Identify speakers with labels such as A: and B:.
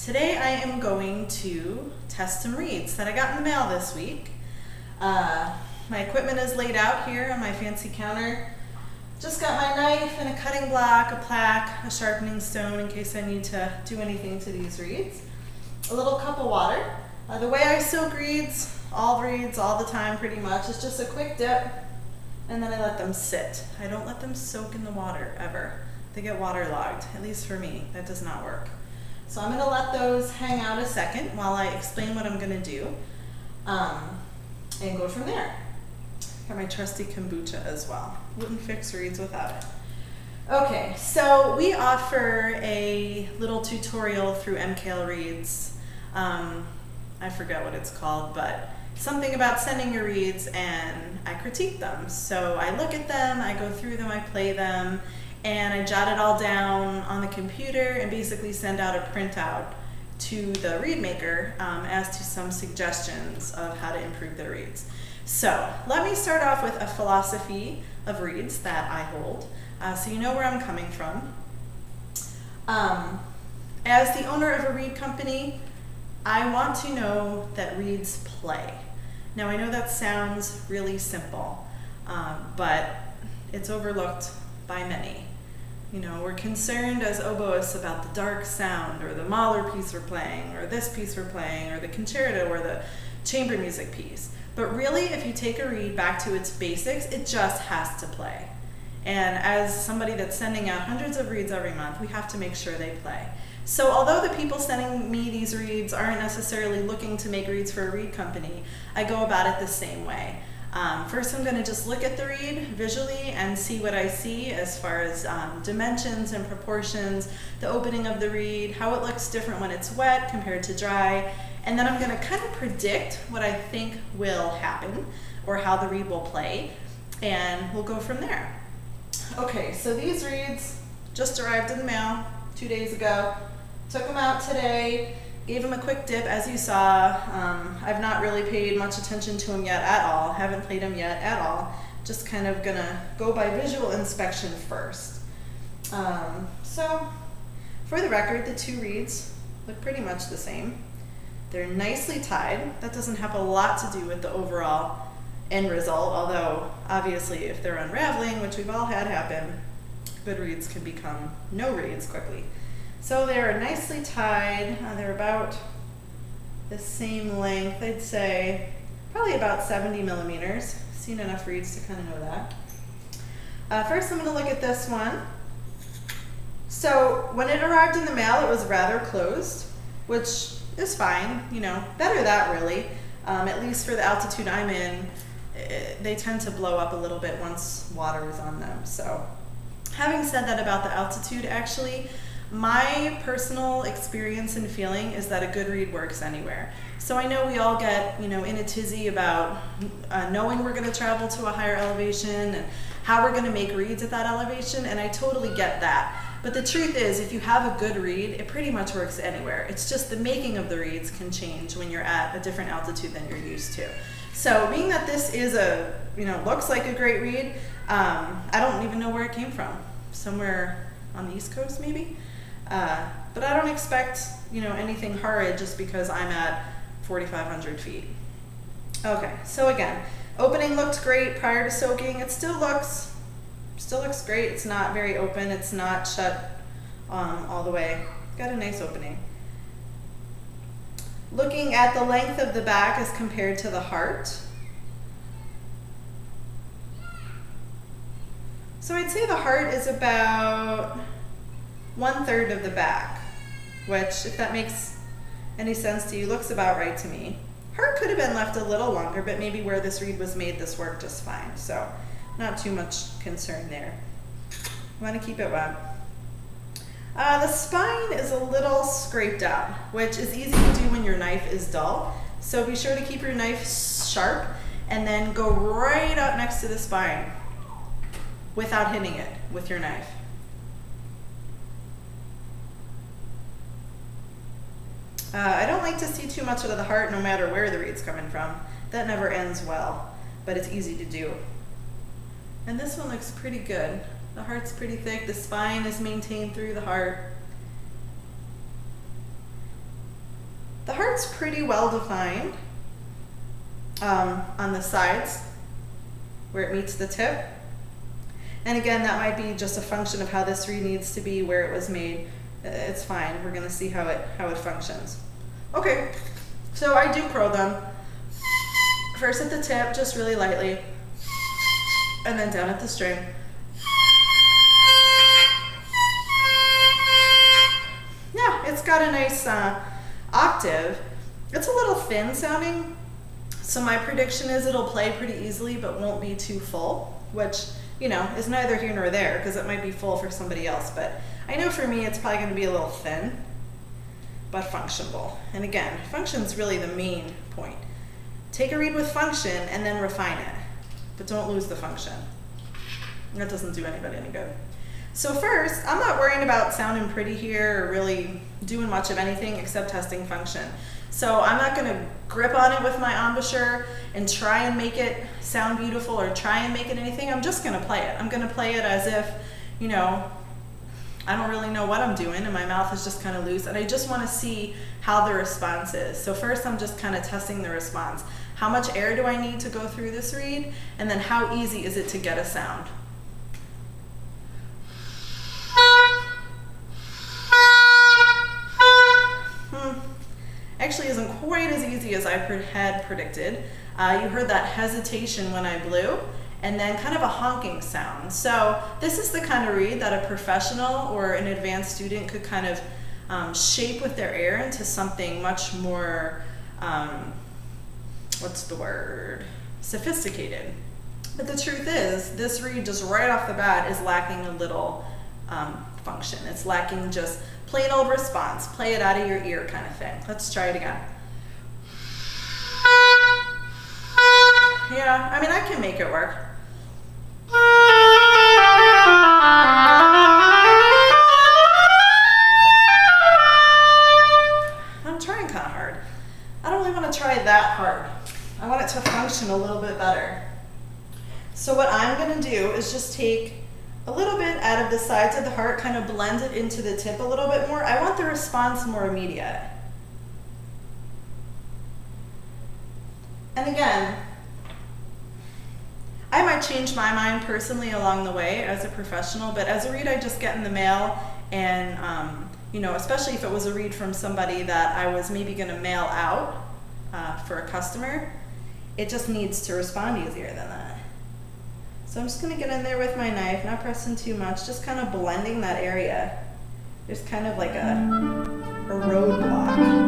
A: Today I am going to test some reeds that I got in the mail this week. My equipment is laid out here on my fancy counter. Just got my knife and a cutting block, a plaque, a sharpening stone in case I need to do anything to these reeds. A little cup of water. The way I soak reeds all the time pretty much, is just a quick dip and then I let them sit. I don't let them soak in the water ever. They get waterlogged, at least for me. That does not work. So I'm going to let those hang out a second while I explain what I'm going to do and go from there. Got my trusty kombucha as well. Wouldn't fix reeds without it. Okay, so we offer a little tutorial through MKL Reeds. I forget what it's called, but something about sending your reeds and I critique them. So I look at them, I go through them, I play them, and I jot it all down on the computer and basically send out a printout to the reed maker as to some suggestions of how to improve their reeds. So let me start off with a philosophy of reeds that I hold, so you know where I'm coming from. As the owner of a reed company, I want to know that reeds play. Now I know that sounds really simple, but it's overlooked by many. You know, we're concerned as oboists about the dark sound, or the Mahler piece we're playing, or this piece we're playing, or the concerto, or the chamber music piece. But really, if you take a reed back to its basics, it just has to play. And as somebody that's sending out hundreds of reeds every month, we have to make sure they play. So although the people sending me these reeds aren't necessarily looking to make reeds for a reed company, I go about it the same way. First I'm going to just look at the reed visually and see what I see as far as dimensions and proportions, the opening of the reed, how it looks different when it's wet compared to dry, and then I'm going to kind of predict what I think will happen or how the reed will play, and we'll go from there. Okay, so these reeds just arrived in the mail 2 days ago. Took them out today. Gave them a quick dip, as you saw. I've not really paid much attention to them yet at all. Haven't played them yet at all. Just kind of gonna go by visual inspection first. So, for the record, the two reeds look pretty much the same. They're nicely tied. That doesn't have a lot to do with the overall end result, although obviously if they're unraveling, which we've all had happen, good reeds can become no reeds quickly. So they're nicely tied. They're about the same length, I'd say, probably about 70 millimeters. Seen enough reeds to kind of know that. First I'm going to look at this one. So when it arrived in the mail, it was rather closed, which is fine, you know, better that really. At least for the altitude I'm in, they tend to blow up a little bit once water is on them. So having said that about the altitude, actually, my personal experience and feeling is that a good reed works anywhere. So I know we all get, you know, in a tizzy about knowing we're going to travel to a higher elevation and how we're going to make reeds at that elevation, and I totally get that. But the truth is, if you have a good reed, it pretty much works anywhere. It's just the making of the reeds can change when you're at a different altitude than you're used to. So being that this is a, you know, looks like a great reed, I don't even know where it came from. Somewhere on the East Coast maybe? But I don't expect, you know, anything horrid just because I'm at 4,500 feet. Okay, so again, opening looked great prior to soaking. It still looks great. It's not very open. It's not shut all the way. Got a nice opening. Looking at the length of the back as compared to the heart. So I'd say the heart is about 1/3 of the back, which, if that makes any sense to you, looks about right to me. Heart could have been left a little longer, but maybe where this reed was made, this worked just fine. So not too much concern there. Want to keep it wet. The spine is a little scraped out, which is easy to do when your knife is dull. So be sure to keep your knife sharp and then go right up next to the spine without hitting it with your knife. I don't like to see too much of the heart no matter where the reed's coming from. That never ends well, but it's easy to do. And this one looks pretty good. The heart's pretty thick, the spine is maintained through the heart. The heart's pretty well defined on the sides where it meets the tip. And again, that might be just a function of how this reed needs to be, where it was made. It's fine. We're gonna see how it functions. Okay, so I do pro them. First at the tip, just really lightly, and then down at the string. Yeah, it's got a nice octave. It's a little thin sounding, so my prediction is it'll play pretty easily but won't be too full, which, you know, is neither here nor there because it might be full for somebody else, but I know for me it's probably going to be a little thin, but functional. And again, function's really the main point. Take a reed with function and then refine it, but don't lose the function. That doesn't do anybody any good. So first, I'm not worrying about sounding pretty here or really doing much of anything except testing function. So I'm not going to grip on it with my embouchure and try and make it sound beautiful or try and make it anything. I'm just going to play it. I'm going to play it as if, you know, I don't really know what I'm doing and my mouth is just kind of loose and I just want to see how the response is. So first I'm just kind of testing the response. How much air do I need to go through this reed? And then how easy is it to get a sound? Actually isn't quite as easy as I had predicted. You heard that hesitation when I blew, and then kind of a honking sound. So this is the kind of reed that a professional or an advanced student could kind of shape with their air into something much more, what's the word, sophisticated. But the truth is, this reed just right off the bat is lacking a little function. It's lacking just plain old response, play it out of your ear kind of thing. Let's try it again. Yeah, I mean, I can make it work. I'm trying kind of hard. I don't really want to try that hard. I want it to function a little bit better. So what I'm going to do is just take a little bit out of the sides of the heart, kind of blend it into the tip a little bit more. I want the response more immediate. And again, I might change my mind personally along the way as a professional, but as a reed I just get in the mail and, you know, especially if it was a reed from somebody that I was maybe going to mail out for a customer, it just needs to respond easier than that. So I'm just going to get in there with my knife, not pressing too much, just kind of blending that area. There's kind of like a roadblock.